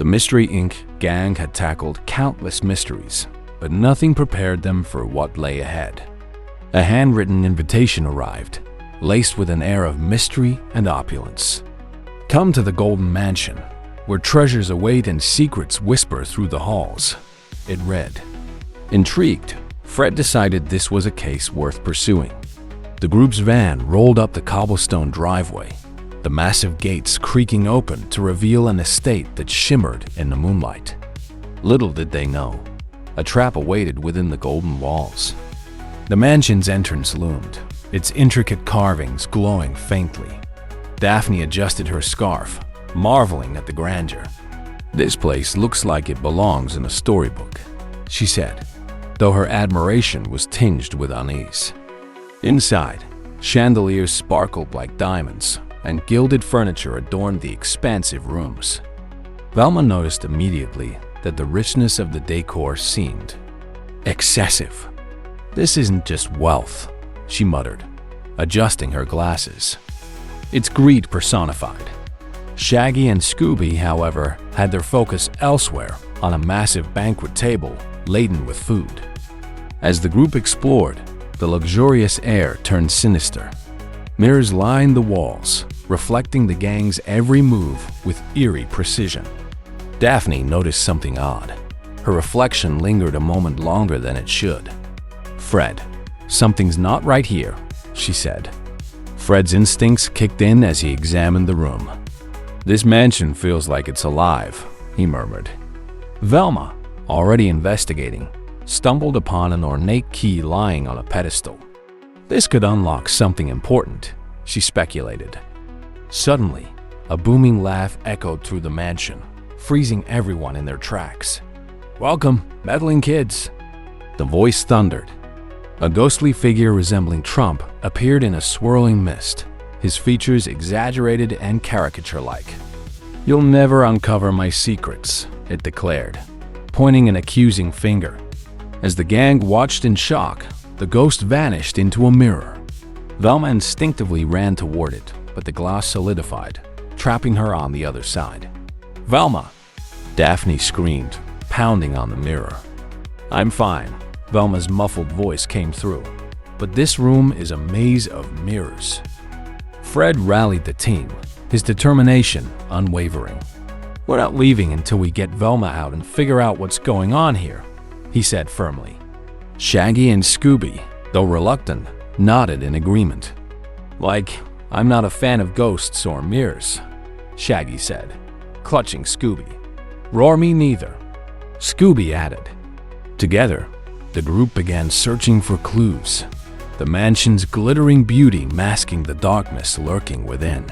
Mystery Inc. gang had tackled countless mysteries, but nothing prepared them for what lay ahead. A handwritten invitation arrived, laced with an air of mystery and opulence. Come to the Golden Mansion, where treasures await and secrets whisper through the halls, it read. Intrigued, Fred decided this was a case worth pursuing. The group's van rolled up the cobblestone driveway, the massive gates creaking open to reveal an estate that shimmered in the moonlight. Little did they know, a trap awaited within the golden walls. The mansion's entrance loomed, its intricate carvings glowing faintly. Daphne adjusted her scarf, marveling at the grandeur. This place looks like it belongs in a storybook, she said, though her admiration was tinged with unease. Inside, chandeliers sparkled like diamonds, and gilded furniture adorned the expansive rooms. Velma noticed immediately that the richness of the decor seemed excessive. This isn't just wealth, she muttered, adjusting her glasses. It's greed personified. Shaggy and Scooby, however, had their focus elsewhere on a massive banquet table laden with food. As the group explored, the luxurious air turned sinister. Mirrors lined the walls, reflecting the gang's every move with eerie precision. Daphne noticed something odd. Her reflection lingered a moment longer than it should. Fred, something's not right here, she said. Fred's instincts kicked in as he examined the room. This mansion feels like it's alive, he murmured. Velma, already investigating, stumbled upon an ornate key lying on a pedestal. This could unlock something important, she speculated. Suddenly, a booming laugh echoed through the mansion, freezing everyone in their tracks. Welcome, meddling kids, the voice thundered. A ghostly figure resembling Trump appeared in a swirling mist, his features exaggerated and caricature-like. You'll never uncover my secrets, it declared, pointing an accusing finger. As the gang watched in shock, the ghost vanished into a mirror. Velma instinctively ran toward it, but the glass solidified, trapping her on the other side. Velma! Daphne screamed, pounding on the mirror. I'm fine, Velma's muffled voice came through, but this room is a maze of mirrors. Fred rallied the team, his determination unwavering. We're not leaving until we get Velma out and figure out what's going on here, he said firmly. Shaggy and Scooby, though reluctant, nodded in agreement. Like, I'm not a fan of ghosts or mirrors, Shaggy said, clutching Scooby. Roar me neither, Scooby added. Together, the group began searching for clues, the mansion's glittering beauty masking the darkness lurking within.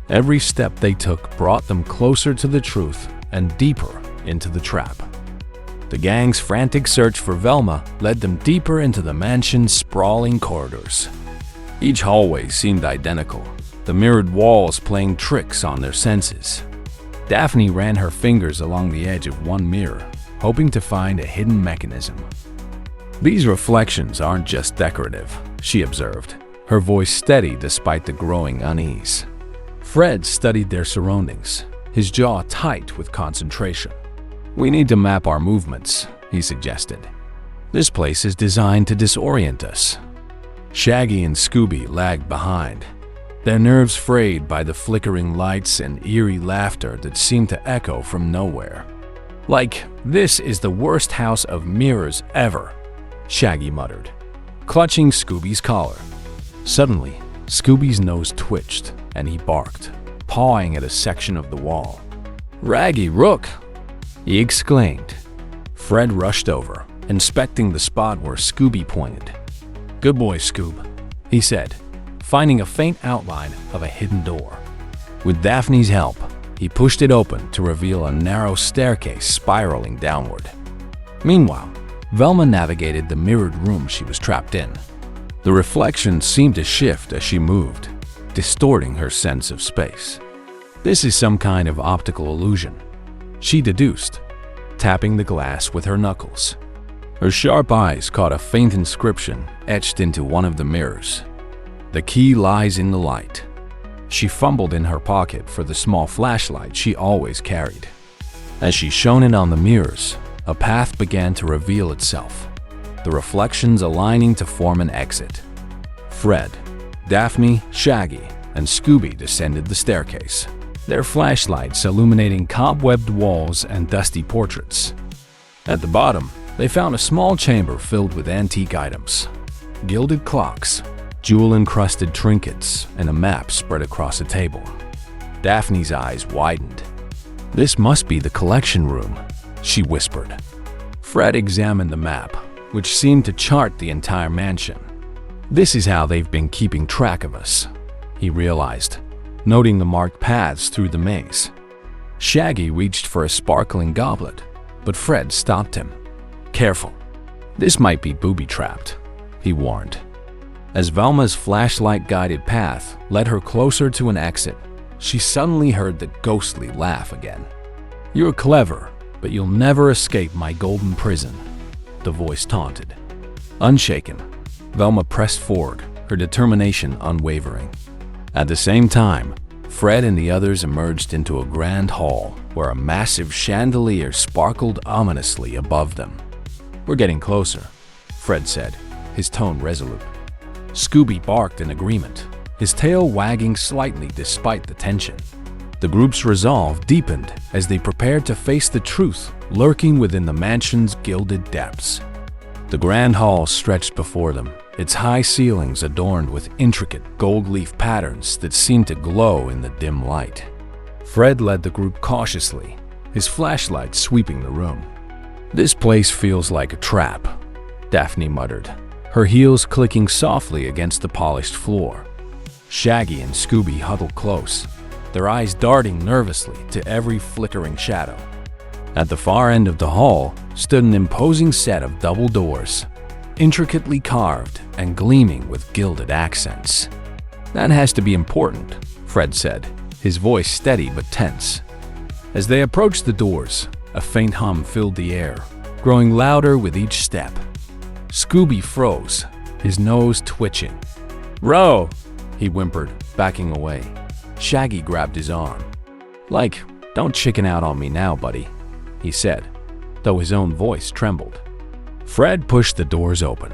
Every step they took brought them closer to the truth and deeper into the trap. The gang's frantic search for Velma led them deeper into the mansion's sprawling corridors. Each hallway seemed identical, the mirrored walls playing tricks on their senses. Daphne ran her fingers along the edge of one mirror, hoping to find a hidden mechanism. These reflections aren't just decorative, she observed, her voice steady despite the growing unease. Fred studied their surroundings, his jaw tight with concentration. We need to map our movements, he suggested. This place is designed to disorient us. Shaggy and Scooby lagged behind, their nerves frayed by the flickering lights and eerie laughter that seemed to echo from nowhere. Like, this is the worst house of mirrors ever, Shaggy muttered, clutching Scooby's collar. Suddenly, Scooby's nose twitched and he barked, pawing at a section of the wall. Raggy Rook! He exclaimed. Fred rushed over, inspecting the spot where Scooby pointed. Good boy, Scoob, he said, finding a faint outline of a hidden door. With Daphne's help, he pushed it open to reveal a narrow staircase spiraling downward. Meanwhile, Velma navigated the mirrored room she was trapped in. The reflection seemed to shift as she moved, distorting her sense of space. This is some kind of optical illusion, she deduced, tapping the glass with her knuckles. Her sharp eyes caught a faint inscription etched into one of the mirrors. The key lies in the light. She fumbled in her pocket for the small flashlight she always carried. As she shone in on the mirrors, a path began to reveal itself, the reflections aligning to form an exit. Fred, Daphne, Shaggy, and Scooby descended the staircase, their flashlights illuminating cobwebbed walls and dusty portraits. At the bottom, they found a small chamber filled with antique items, gilded clocks, jewel-encrusted trinkets, and a map spread across a table. Daphne's eyes widened. "This must be the collection room," she whispered. Fred examined the map, which seemed to chart the entire mansion. "This is how they've been keeping track of us," he realized, noting the marked paths through the maze. Shaggy reached for a sparkling goblet, but Fred stopped him. "Careful. This might be booby-trapped," he warned. As Velma's flashlight-guided path led her closer to an exit, she suddenly heard the ghostly laugh again. "You're clever, but you'll never escape my golden prison," the voice taunted. Unshaken, Velma pressed forward, her determination unwavering. At the same time, Fred and the others emerged into a grand hall where a massive chandelier sparkled ominously above them. "We're getting closer," Fred said, his tone resolute. Scooby barked in agreement, his tail wagging slightly despite the tension. The group's resolve deepened as they prepared to face the truth lurking within the mansion's gilded depths. The grand hall stretched before them, its high ceilings adorned with intricate gold leaf patterns that seemed to glow in the dim light. Fred led the group cautiously, his flashlight sweeping the room. "This place feels like a trap," Daphne muttered, her heels clicking softly against the polished floor. Shaggy and Scooby huddled close, their eyes darting nervously to every flickering shadow. At the far end of the hall stood an imposing set of double doors, intricately carved and gleaming with gilded accents. "That has to be important," Fred said, his voice steady but tense. As they approached the doors, a faint hum filled the air, growing louder with each step. Scooby froze, his nose twitching. "Row!" he whimpered, backing away. Shaggy grabbed his arm. "Don't chicken out on me now, buddy," he said, though his own voice trembled. Fred pushed the doors open,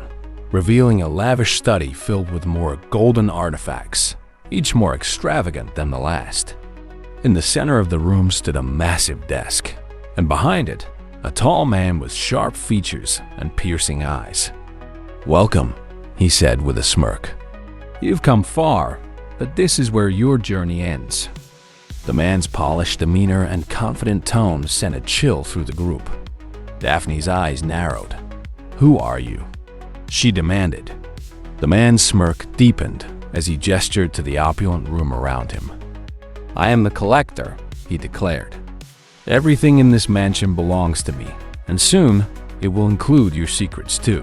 revealing a lavish study filled with more golden artifacts, each more extravagant than the last. In the center of the room stood a massive desk, and behind it, a tall man with sharp features and piercing eyes. "Welcome," he said with a smirk. "You've come far, but this is where your journey ends." The man's polished demeanor and confident tone sent a chill through the group. Daphne's eyes narrowed. "Who are you?" she demanded. The man's smirk deepened as he gestured to the opulent room around him. "I am the collector," he declared. "Everything in this mansion belongs to me, and soon it will include your secrets too."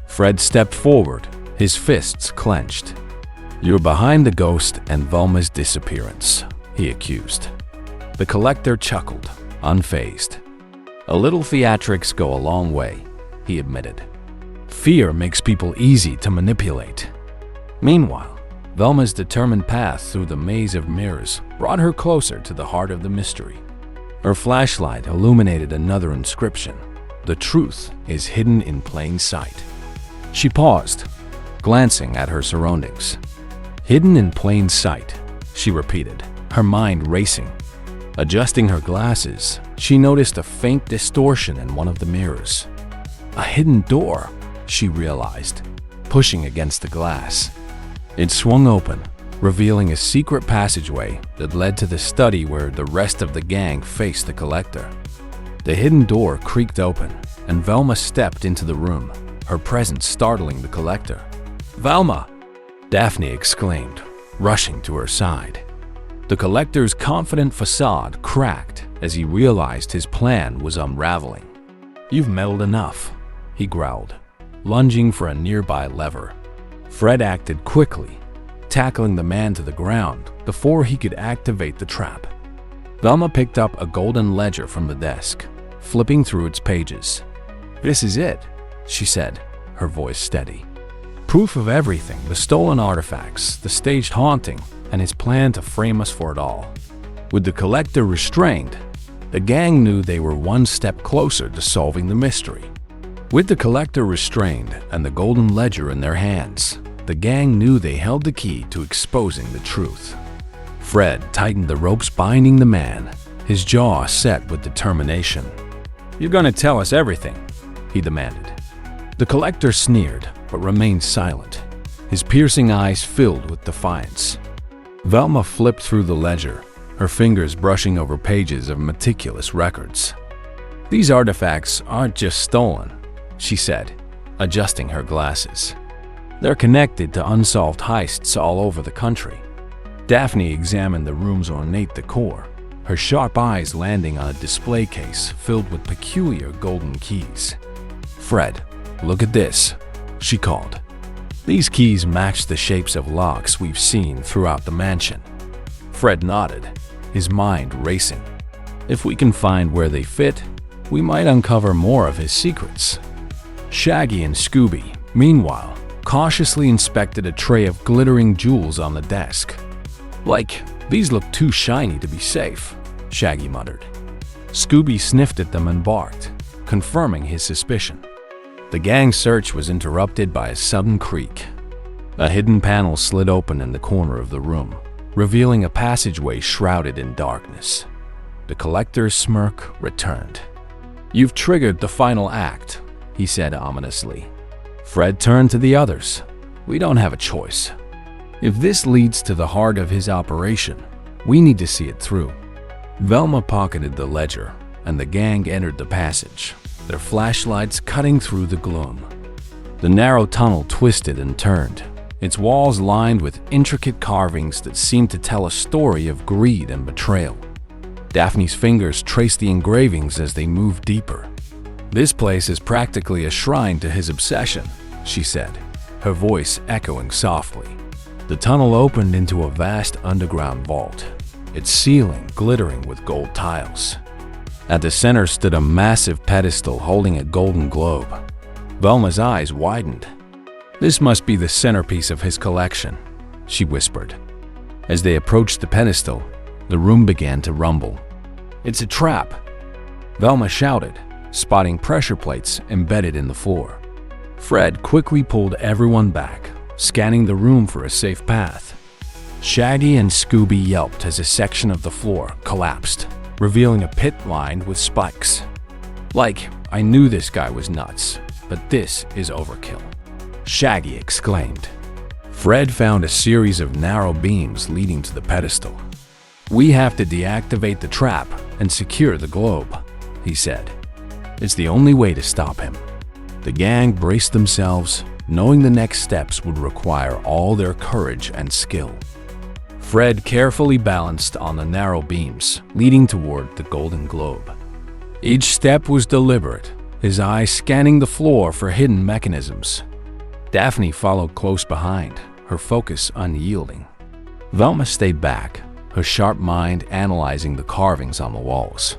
Fred stepped forward, his fists clenched. "You're behind the ghost and Velma's disappearance," he accused. The collector chuckled, unfazed. "A little theatrics go a long way," he admitted. "Fear makes people easy to manipulate." Meanwhile, Velma's determined path through the maze of mirrors brought her closer to the heart of the mystery. Her flashlight illuminated another inscription: "The truth is hidden in plain sight." She paused, glancing at her surroundings. "Hidden in plain sight," she repeated, her mind racing. Adjusting her glasses, she noticed a faint distortion in one of the mirrors. A hidden door, she realized, pushing against the glass. It swung open, revealing a secret passageway that led to the study where the rest of the gang faced the collector. The hidden door creaked open, and Velma stepped into the room, her presence startling the collector. "Velma!" Daphne exclaimed, rushing to her side. The collector's confident facade cracked as he realized his plan was unraveling. "You've meddled enough," he growled, lunging for a nearby lever. Fred acted quickly, tackling the man to the ground before he could activate the trap. Velma picked up a golden ledger from the desk, flipping through its pages. "This is it," she said, her voice steady. "Proof of everything, the stolen artifacts, the staged haunting, and his plan to frame us for it all." With the collector restrained, The gang knew they were one step closer to solving the mystery. With the collector restrained and the golden ledger in their hands, the gang knew they held the key to exposing the truth. Fred tightened the ropes binding the man, his jaw set with determination. "You're gonna tell us everything," he demanded. The collector sneered, but remained silent, his piercing eyes filled with defiance. Velma flipped through the ledger, her fingers brushing over pages of meticulous records. "These artifacts aren't just stolen," she said, adjusting her glasses. "They're connected to unsolved heists all over the country." Daphne examined the room's ornate decor, her sharp eyes landing on a display case filled with peculiar golden keys. "Fred, look at this," she called. These keys matched the shapes of locks we've seen throughout the mansion. Fred nodded, his mind racing. If we can find where they fit, we might uncover more of his secrets. Shaggy and Scooby, meanwhile, cautiously inspected a tray of glittering jewels on the desk. "Like, these look too shiny to be safe," Shaggy muttered. Scooby sniffed at them and barked, confirming his suspicion. The gang's search was interrupted by a sudden creak. A hidden panel slid open in the corner of the room, revealing a passageway shrouded in darkness. The collector's smirk returned. "You've triggered the final act," he said ominously. Fred turned to the others. "We don't have a choice. If this leads to the heart of his operation, we need to see it through." Velma pocketed the ledger, and the gang entered the passage, their flashlights cutting through the gloom. The narrow tunnel twisted and turned, its walls lined with intricate carvings that seemed to tell a story of greed and betrayal. Daphne's fingers traced the engravings as they moved deeper. "This place is practically a shrine to his obsession," she said, her voice echoing softly. The tunnel opened into a vast underground vault, its ceiling glittering with gold tiles. At the center stood a massive pedestal holding a golden globe. Velma's eyes widened. "This must be the centerpiece of his collection," she whispered. As they approached the pedestal, the room began to rumble. "It's a trap!" Velma shouted, spotting pressure plates embedded in the floor. Fred quickly pulled everyone back, scanning the room for a safe path. Shaggy and Scooby yelped as a section of the floor collapsed, revealing a pit lined with spikes. "Like, I knew this guy was nuts, but this is overkill," Shaggy exclaimed. Fred found a series of narrow beams leading to the pedestal. "We have to deactivate the trap and secure the globe," he said. "It's the only way to stop him." The gang braced themselves, knowing the next steps would require all their courage and skill. Fred carefully balanced on the narrow beams, leading toward the golden globe. Each step was deliberate, his eyes scanning the floor for hidden mechanisms. Daphne followed close behind, her focus unyielding. Velma stayed back, her sharp mind analyzing the carvings on the walls.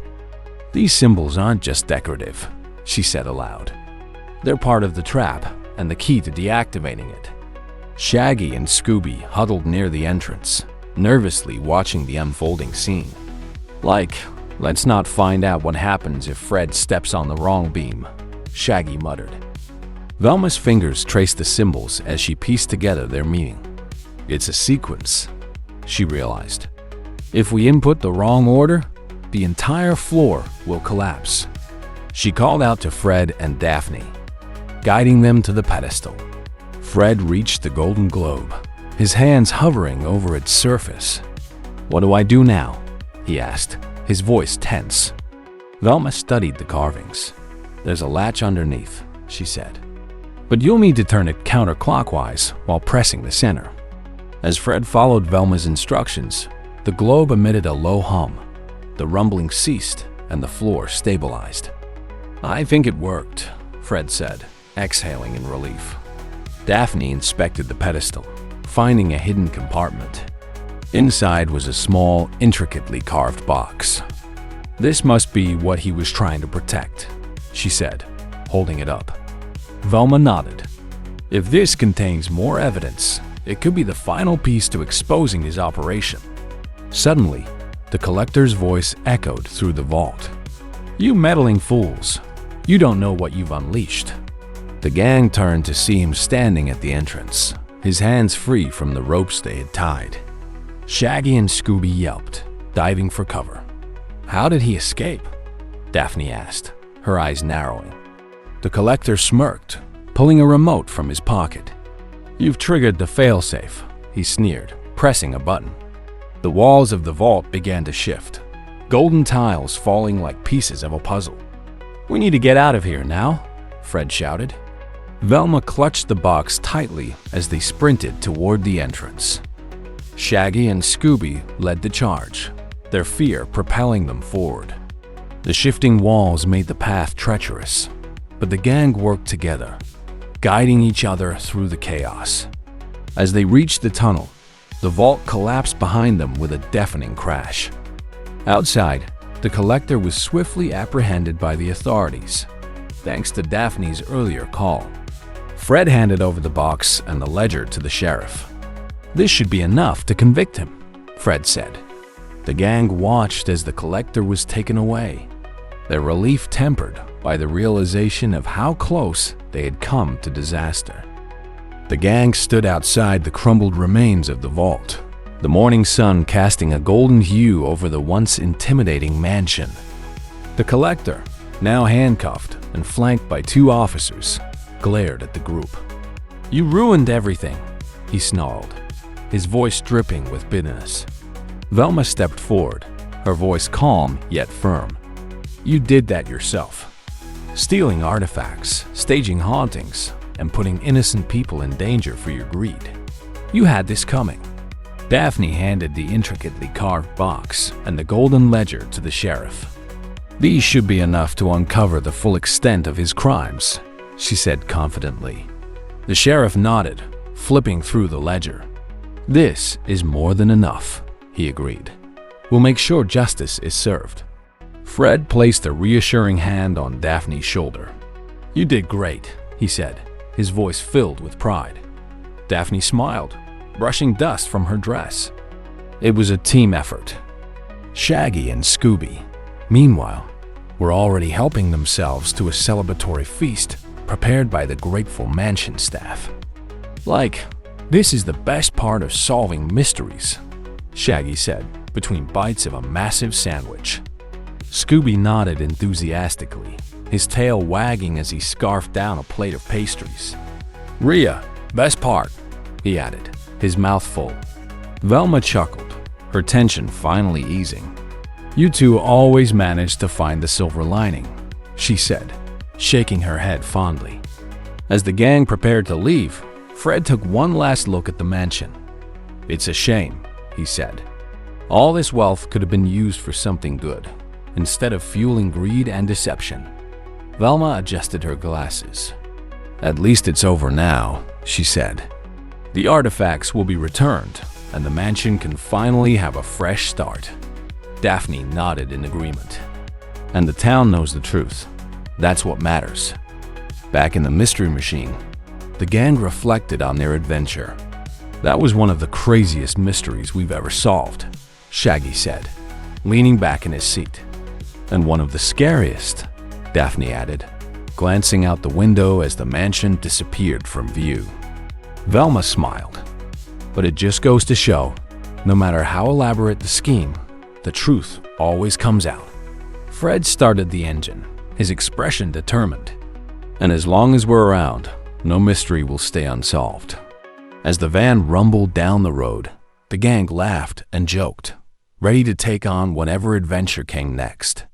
"These symbols aren't just decorative," she said aloud. "They're part of the trap and the key to deactivating it." Shaggy and Scooby huddled near the entrance, nervously watching the unfolding scene. "Like, let's not find out what happens if Fred steps on the wrong beam," Shaggy muttered. Velma's fingers traced the symbols as she pieced together their meaning. "It's a sequence," she realized. "If we input the wrong order, the entire floor will collapse." She called out to Fred and Daphne, guiding them to the pedestal. Fred reached the golden globe, his hands hovering over its surface. "What do I do now?" he asked, his voice tense. Velma studied the carvings. "There's a latch underneath," she said. "But you'll need to turn it counterclockwise while pressing the center." As Fred followed Velma's instructions, the globe emitted a low hum. The rumbling ceased and the floor stabilized. "I think it worked," Fred said, exhaling in relief. Daphne inspected the pedestal, finding a hidden compartment. Inside was a small, intricately carved box. "This must be what he was trying to protect," she said, holding it up. Velma nodded. "If this contains more evidence, it could be the final piece to exposing his operation." Suddenly, The collector's voice echoed through the vault. "You meddling fools! You don't know what you've unleashed." The gang turned to see him standing at the entrance, his hands free from the ropes they had tied. Shaggy and Scooby yelped, diving for cover. "How did he escape?" Daphne asked, her eyes narrowing. The collector smirked, pulling a remote from his pocket. "You've triggered the failsafe," he sneered, pressing a button. The walls of the vault began to shift, golden tiles falling like pieces of a puzzle. "We need to get out of here now," Fred shouted. Velma clutched the box tightly as they sprinted toward the entrance. Shaggy and Scooby led the charge, their fear propelling them forward. The shifting walls made the path treacherous, but the gang worked together, guiding each other through the chaos. As they reached the tunnel, the vault collapsed behind them with a deafening crash. Outside, the collector was swiftly apprehended by the authorities, thanks to Daphne's earlier call. Fred handed over the box and the ledger to the sheriff. "This should be enough to convict him," Fred said. The gang watched as the collector was taken away, their relief tempered by the realization of how close they had come to disaster. The gang stood outside the crumbled remains of the vault, the morning sun casting a golden hue over the once intimidating mansion. The collector, now handcuffed and flanked by 2 officers, glared at the group. "You ruined everything," he snarled, his voice dripping with bitterness. Velma stepped forward, her voice calm yet firm. "You did that yourself. Stealing artifacts, staging hauntings, and putting innocent people in danger for your greed. You had this coming." Daphne handed the intricately carved box and the golden ledger to the sheriff. "These should be enough to uncover the full extent of his crimes," she said confidently. The sheriff nodded, flipping through the ledger. "This is more than enough," he agreed. "We'll make sure justice is served." Fred placed a reassuring hand on Daphne's shoulder. "You did great," he said, his voice filled with pride. Daphne smiled, brushing dust from her dress. It was a team effort. Shaggy and Scooby, meanwhile, were already helping themselves to a celebratory feast prepared by the grateful mansion staff. "This is the best part of solving mysteries," Shaggy said, between bites of a massive sandwich. Scooby nodded enthusiastically, his tail wagging as he scarfed down a plate of pastries. "Rhea, best part," he added, his mouth full. Velma chuckled, her tension finally easing. "You two always manage to find the silver lining," she said, shaking her head fondly. As the gang prepared to leave, Fred took one last look at the mansion. "It's a shame," he said. "All this wealth could have been used for something good, instead of fueling greed and deception." Velma adjusted her glasses. "At least it's over now," she said. "The artifacts will be returned, and the mansion can finally have a fresh start." Daphne nodded in agreement. "And the town knows the truth. That's what matters." Back in the Mystery Machine, the gang reflected on their adventure. "That was one of the craziest mysteries we've ever solved," Shaggy said, leaning back in his seat. "And one of the scariest," Daphne added, glancing out the window as the mansion disappeared from view. Velma smiled. "But it just goes to show, no matter how elaborate the scheme, the truth always comes out." Fred started the engine, his expression determined. "And as long as we're around, no mystery will stay unsolved." As the van rumbled down the road, the gang laughed and joked, ready to take on whatever adventure came next.